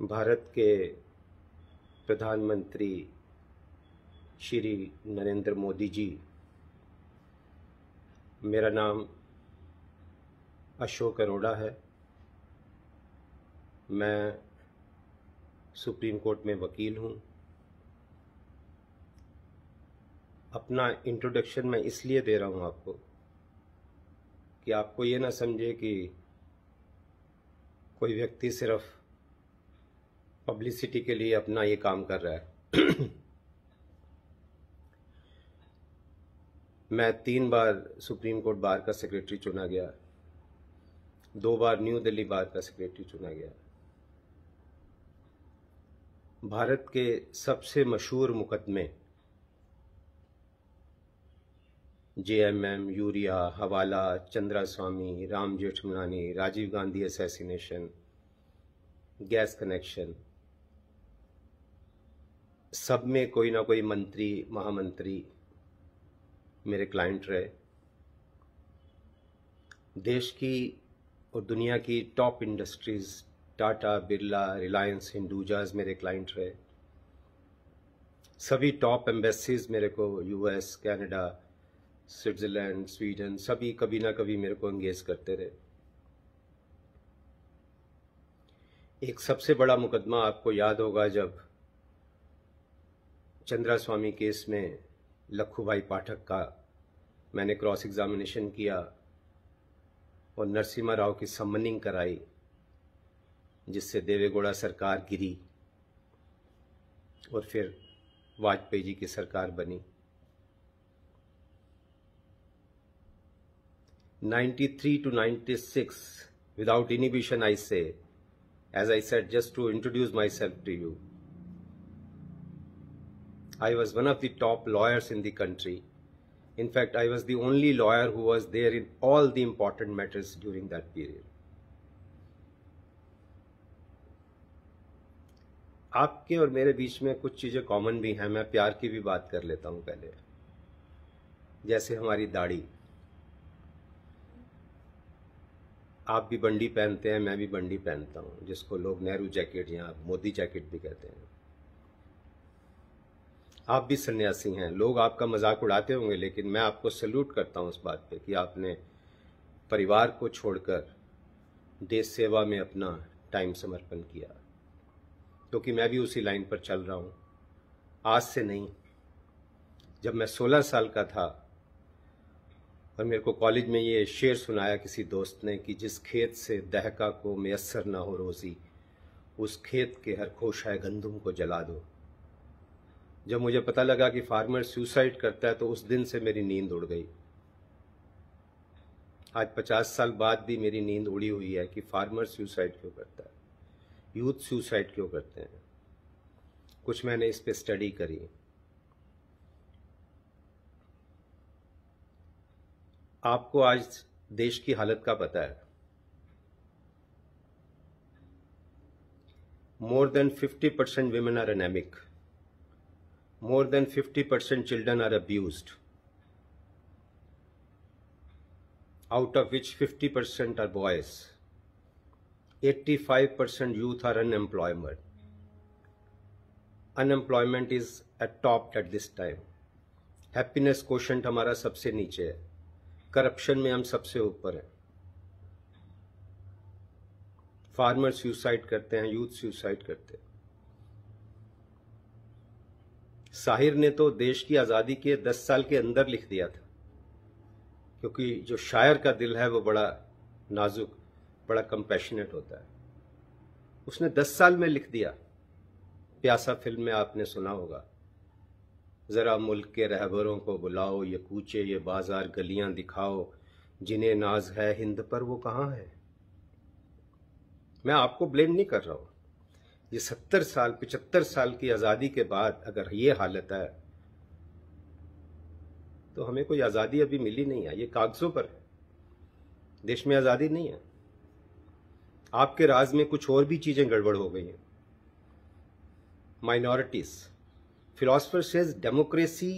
भारत के प्रधानमंत्री श्री नरेंद्र मोदी जी, मेरा नाम अशोक अरोड़ा है। मैं सुप्रीम कोर्ट में वकील हूँ। अपना इंट्रोडक्शन मैं इसलिए दे रहा हूँ आपको कि आपको ये ना समझे कि कोई व्यक्ति सिर्फ पब्लिसिटी के लिए अपना ये काम कर रहा है। मैं 3 बार सुप्रीम कोर्ट बार का सेक्रेटरी चुना गया, 2 बार न्यू दिल्ली बार का सेक्रेटरी चुना गया। भारत के सबसे मशहूर मुकदमे JMM, urea, hawala, Chandra Swami, Ram Jethmalani, Rajiv Gandhi assassination, gas connection, सब में कोई ना कोई मंत्री, महामंत्री मेरे क्लाइंट रहे। देश की और दुनिया की टॉप इंडस्ट्रीज टाटा, बिरला, रिलायंस, हिंदुजाज मेरे क्लाइंट रहे। सभी टॉप एम्बेसीज मेरे को US, कनाडा, स्विट्जरलैंड, स्वीडन, सभी कभी ना कभी मेरे को एंगेज करते रहे। एक सबसे बड़ा मुकदमा आपको याद होगा, जब चंद्रा स्वामी केस में लखू भाई पाठक का मैंने क्रॉस एग्जामिनेशन किया और नरसिम्हा राव की समनिंग कराई, जिससे देवेगौड़ा सरकार गिरी और फिर वाजपेयी जी की सरकार बनी। 93 to 96 without inhibition I say, as I said, just to introduce myself to you, I was one of the top lawyers in the country. In fact, I was the only lawyer who was there in all the important matters during that period. आपके और मेरे बीच में कुछ चीजें common भी हैं। मैं प्यार की भी बात कर लेता हूं पहले, जैसे हमारी दाढ़ी। आप भी बंडी पहनते हैं, मैं भी बंडी पहनता हूं, जिसको लोग नेहरू जैकेट या मोदी जैकेट भी कहते हैं। आप भी सन्यासी हैं। लोग आपका मजाक उड़ाते होंगे, लेकिन मैं आपको सैल्यूट करता हूं इस बात पे कि आपने परिवार को छोड़कर देश सेवा में अपना टाइम समर्पण किया, क्योंकि मैं भी उसी लाइन पर चल रहा हूं। आज से नहीं, जब मैं 16 साल का था और मेरे को कॉलेज में ये शेर सुनाया किसी दोस्त ने कि जिस खेत से दहका को मैसर ना हो रोजी, उस खेत के हर खोशाए गंदुम को जला दो। जब मुझे पता लगा कि फार्मर सुसाइड करता है, तो उस दिन से मेरी नींद उड़ गई। आज 50 साल बाद भी मेरी नींद उड़ी हुई है कि फार्मर सुसाइड क्यों करता है, यूथ सुसाइड क्यों करते हैं। कुछ मैंने इस पे स्टडी करी। आपको आज देश की हालत का पता है। More than 50% women are anemic. More than 50% children are abused, out of which 50% are boys. 85% youth are unemployed. Unemployment is at top at this time. Happiness quotient हमारा सबसे नीचे है। करप्शन में हम सबसे ऊपर हैं। फार्मर सुसाइड करते हैं, यूथ सुसाइड करते हैं। साहिर ने तो देश की आज़ादी के 10 साल के अंदर लिख दिया था, क्योंकि जो शायर का दिल है वो बड़ा नाजुक, बड़ा कंपैशनेट होता है। उसने 10 साल में लिख दिया। प्यासा फिल्म में आपने सुना होगा, जरा मुल्क के रहबरों को बुलाओ, ये कूचे ये बाजार गलियां दिखाओ, जिन्हें नाज है हिंद पर वो कहाँ है। मैं आपको ब्लेम नहीं कर रहा हूं। ये 70 साल 75 साल की आजादी के बाद अगर ये हालत है, तो हमें कोई आजादी अभी मिली नहीं है। ये कागजों पर है, देश में आजादी नहीं है। आपके राज में कुछ और भी चीजें गड़बड़ हो गई हैं। माइनॉरिटीज, फिलोसफर सेज डेमोक्रेसी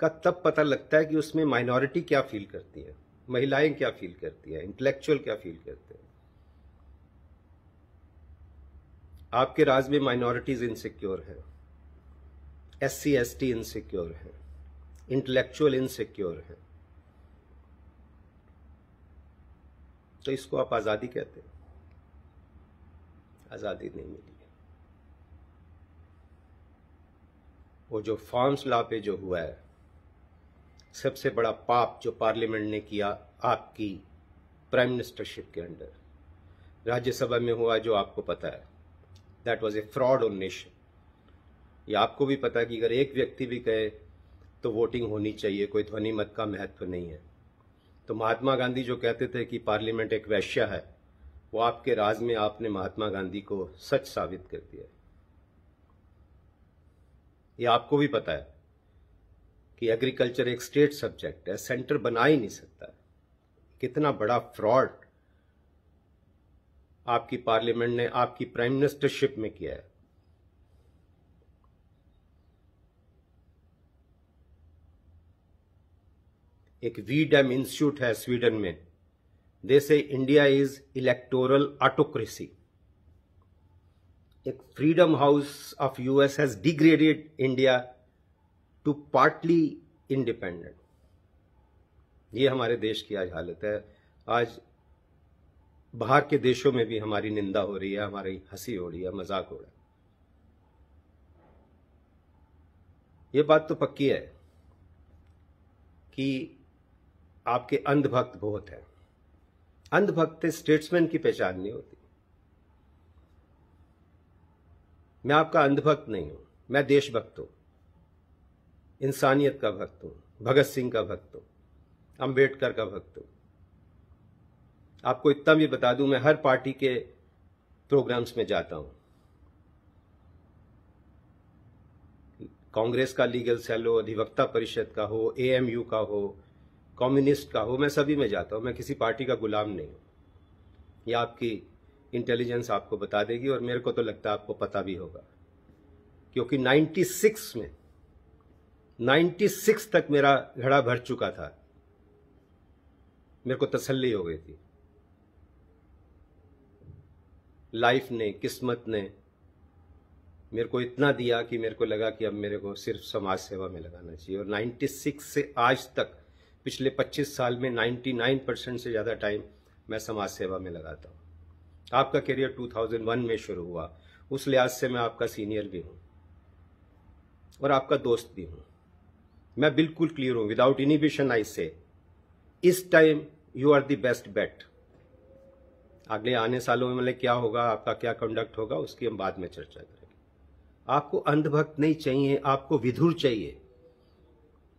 का तब पता लगता है कि उसमें माइनॉरिटी क्या फील करती है, महिलाएं क्या फील करती है, इंटेलेक्चुअल क्या फील करते हैं। आपके राज में माइनॉरिटीज इनसिक्योर हैं, SC ST इनसिक्योर हैं, इंटेलेक्चुअल इनसिक्योर हैं, तो इसको आप आजादी कहते हैं? आजादी नहीं मिली है। वो जो फार्म्स लॉ पे जो हुआ है, सबसे बड़ा पाप जो पार्लियामेंट ने किया आपकी प्राइम मिनिस्टरशिप के अंडर, राज्यसभा में हुआ जो आपको पता है, that was a fraud on nation. ये आपको भी पता है कि अगर एक व्यक्ति भी कहे तो वोटिंग होनी चाहिए, कोई ध्वनि मत का महत्व नहीं है। तो महात्मा गांधी जो कहते थे कि पार्लियामेंट एक वेश्या है, वो आपके राज में आपने महात्मा गांधी को सच साबित कर दिया। ये आपको भी पता है कि एग्रीकल्चर एक स्टेट सब्जेक्ट है, सेंटर बना ही नहीं सकता। कितना बड़ा फ्रॉड आपकी पार्लियामेंट ने आपकी प्राइम मिनिस्टरशिप में किया है। एक वीडम इंस्टीट्यूट है स्वीडन में, they say India is electoral autocracy. एक freedom house of US has degraded India to partly independent. ये हमारे देश की आज हालत है। आज बाहर के देशों में भी हमारी निंदा हो रही है, हमारी हंसी हो रही है, मजाक हो रहा है। ये बात तो पक्की है कि आपके अंधभक्त बहुत हैं। अंधभक्त स्टेट्समैन की पहचान नहीं होती। मैं आपका अंधभक्त नहीं हूं, मैं देशभक्त हूं, इंसानियत का भक्त हूं, भगत सिंह का भक्त हूं, अंबेडकर का भक्त हूं। आपको इतना भी बता दूं, मैं हर पार्टी के प्रोग्राम्स में जाता हूं। कांग्रेस का लीगल सेल हो, अधिवक्ता परिषद का हो, AMU का हो, कम्युनिस्ट का हो, मैं सभी में जाता हूं। मैं किसी पार्टी का गुलाम नहीं हूं। यह आपकी इंटेलिजेंस आपको बता देगी, और मेरे को तो लगता है आपको पता भी होगा, क्योंकि 96 तक मेरा घड़ा भर चुका था। मेरे को तसल्ली हो गई थी। लाइफ ने, किस्मत ने मेरे को इतना दिया कि मेरे को लगा कि अब मेरे को सिर्फ समाज सेवा में लगाना चाहिए। और 96 से आज तक, पिछले 25 साल में 99% से ज़्यादा टाइम मैं समाज सेवा में लगाता हूँ। आपका करियर 2001 में शुरू हुआ, उस लिहाज से मैं आपका सीनियर भी हूँ और आपका दोस्त भी हूँ। मैं बिल्कुल क्लियर हूँ, विदाउट इनिबिशन आई से, इस time you are the best bet. अगले आने सालों में मतलब क्या होगा, आपका क्या कंडक्ट होगा, उसकी हम बाद में चर्चा करेंगे। आपको अंधभक्त नहीं चाहिए, आपको विधुर चाहिए।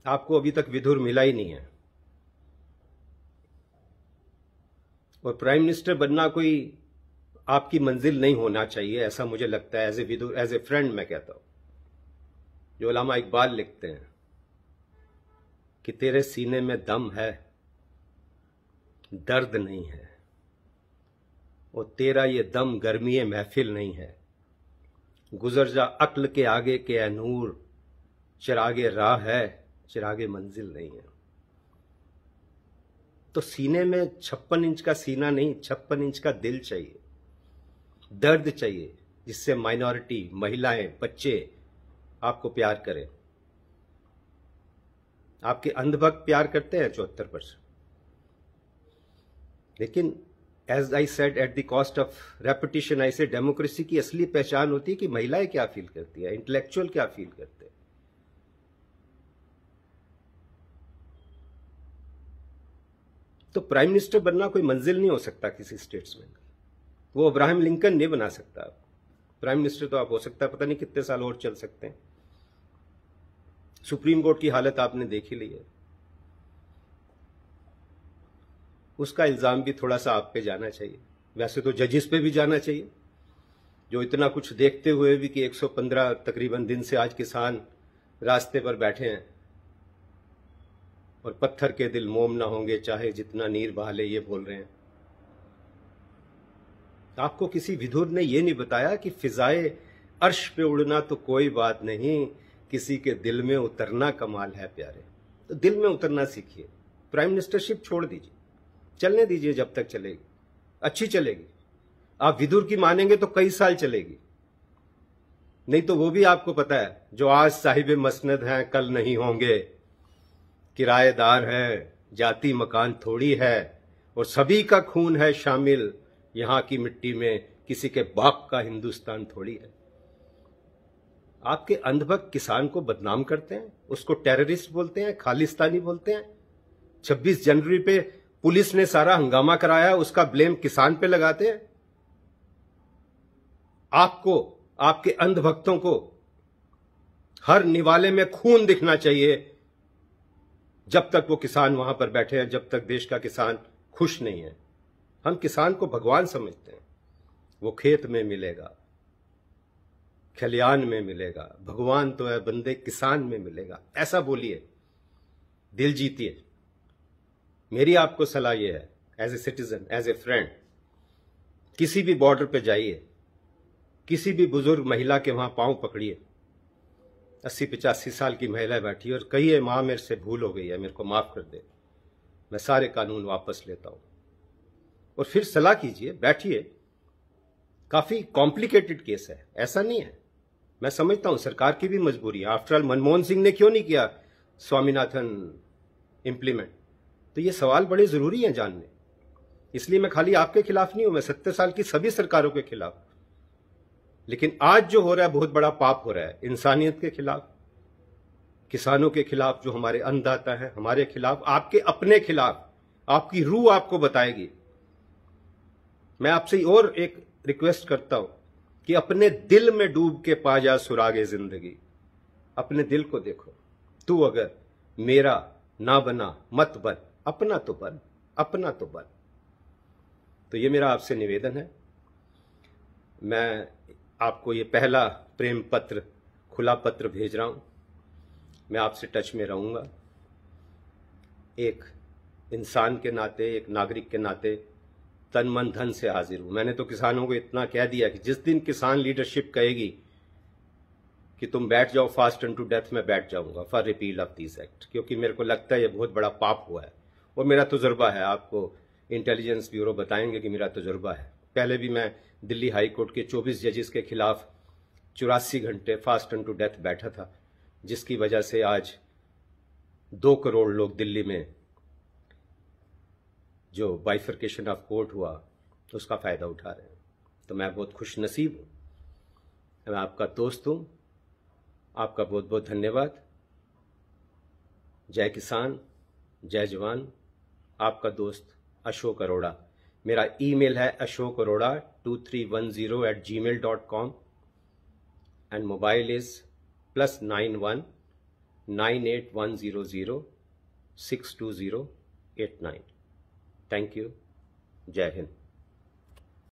आपको अभी तक विधुर मिला ही नहीं है। और प्राइम मिनिस्टर बनना कोई आपकी मंजिल नहीं होना चाहिए, ऐसा मुझे लगता है। एज ए विधुर, एज ए फ्रेंड मैं कहता हूं, जो अल्लामा इकबाल लिखते हैं कि तेरे सीने में दम है, दर्द नहीं है, और तेरा ये दम गर्मी महफिल नहीं है। गुजर जा अक्ल के आगे के ए नूर, चिरागे राह है, चिरागे मंजिल नहीं है। तो सीने में 56 इंच का सीना नहीं, 56 इंच का दिल चाहिए, दर्द चाहिए, जिससे माइनॉरिटी, महिलाएं, बच्चे आपको प्यार करें। आपके अंधभक्त प्यार करते हैं 74%, लेकिन as I said at the cost of repetition, I say democracy की असली पहचान होती है कि महिलाएं क्या फील करती है, इंटेलेक्चुअल क्या फील करते हैं। तो प्राइम मिनिस्टर बनना कोई मंजिल नहीं हो सकता किसी स्टेट्समैन का। वो अब्राहम लिंकन नहीं बना सकता। प्राइम मिनिस्टर तो आप हो सकता है, पता नहीं कितने साल और चल सकते हैं। सुप्रीम कोर्ट की हालत आपने देख ही ली है। उसका इल्जाम भी थोड़ा सा आप पे जाना चाहिए। वैसे तो जजेस पे भी जाना चाहिए, जो इतना कुछ देखते हुए भी कि 115 तकरीबन दिन से आज किसान रास्ते पर बैठे हैं, और पत्थर के दिल मोम ना होंगे चाहे जितना नीर बहा ले, ये बोल रहे हैं। आपको किसी विधुर ने यह नहीं बताया कि फिजाए अर्श पे उड़ना तो कोई बात नहीं, किसी के दिल में उतरना कमाल है प्यारे। तो दिल में उतरना सीखिए। प्राइम मिनिस्टरशिप छोड़ दीजिए, चलने दीजिए, जब तक चलेगी अच्छी चलेगी। आप विधुर की मानेंगे तो कई साल चलेगी, नहीं तो वो भी आपको पता है, जो आज साहिब मसनद हैं कल नहीं होंगे, किराएदार है, जाति मकान थोड़ी है, और सभी का खून है शामिल यहां की मिट्टी में, किसी के बाप का हिंदुस्तान थोड़ी है। आपके अंधभक्त किसान को बदनाम करते हैं, उसको टेररिस्ट बोलते हैं, खालिस्तानी बोलते हैं। 26 जनवरी पे पुलिस ने सारा हंगामा कराया, उसका ब्लेम किसान पे लगाते हैं। आपको, आपके अंधभक्तों को हर निवाले में खून दिखना चाहिए जब तक वो किसान वहां पर बैठे हैं, जब तक देश का किसान खुश नहीं है। हम किसान को भगवान समझते हैं। वो खेत में मिलेगा, खलियान में मिलेगा, भगवान तो है बंदे किसान में मिलेगा, ऐसा बोलिए, दिल जीतिए। मेरी आपको सलाह यह है, as a citizen, as a friend, किसी भी बॉर्डर पे जाइए, किसी भी बुजुर्ग महिला के वहां पांव पकड़िए, 80-85 साल की महिला बैठी और कहिए मां मेरे से भूल हो गई है, मेरे को माफ कर दे, मैं सारे कानून वापस लेता हूं। और फिर सलाह कीजिए, बैठिए। काफी कॉम्प्लिकेटेड केस है, ऐसा नहीं है। मैं समझता हूं सरकार की भी मजबूरी है। आफ्टर ऑल मनमोहन सिंह ने क्यों नहीं किया स्वामीनाथन इंप्लीमेंट? तो ये सवाल बड़े जरूरी हैं जानने। इसलिए मैं खाली आपके खिलाफ नहीं हूं, मैं 70 साल की सभी सरकारों के खिलाफ। लेकिन आज जो हो रहा है बहुत बड़ा पाप हो रहा है, इंसानियत के खिलाफ, किसानों के खिलाफ, जो हमारे अन्नदाता है, हमारे खिलाफ, आपके अपने खिलाफ। आपकी रूह आपको बताएगी। मैं आपसे और एक रिक्वेस्ट करता हूं कि अपने दिल में डूब के पा जा सुरागे जिंदगी। अपने दिल को देखो। तू अगर मेरा ना बना मत बन, अपना तो बन, अपना तो बन। तो ये मेरा आपसे निवेदन है। मैं आपको ये पहला प्रेम पत्र, खुला पत्र भेज रहा हूं। मैं आपसे टच में रहूंगा। एक इंसान के नाते, एक नागरिक के नाते तन मन धन से हाजिर हूं। मैंने तो किसानों को इतना कह दिया कि जिस दिन किसान लीडरशिप कहेगी कि तुम बैठ जाओ फास्ट एंड टू डेथ, मैं बैठ जाऊंगा for repeal of this act, क्योंकि मेरे को लगता है ये बहुत बड़ा पाप हुआ है। और मेरा तजुर्बा है, आपको इंटेलिजेंस ब्यूरो बताएंगे कि मेरा तजुर्बा है। पहले भी मैं दिल्ली हाई कोर्ट के 24 जजेस के खिलाफ 84 घंटे फास्ट एंड टू डेथ बैठा था, जिसकी वजह से आज 2 करोड़ लोग दिल्ली में जो बाइफर्केशन ऑफ कोर्ट हुआ उसका फायदा उठा रहे हैं। तो मैं बहुत खुश नसीब हूं। मैं आपका दोस्त हूं। आपका बहुत बहुत धन्यवाद। जय किसान, जय जवान। आपका दोस्त अशोक अरोड़ा। मेरा ईमेल है ashokarora2310@gmail.com and mobile is +91 98100 62089। Thank you. जय हिंद।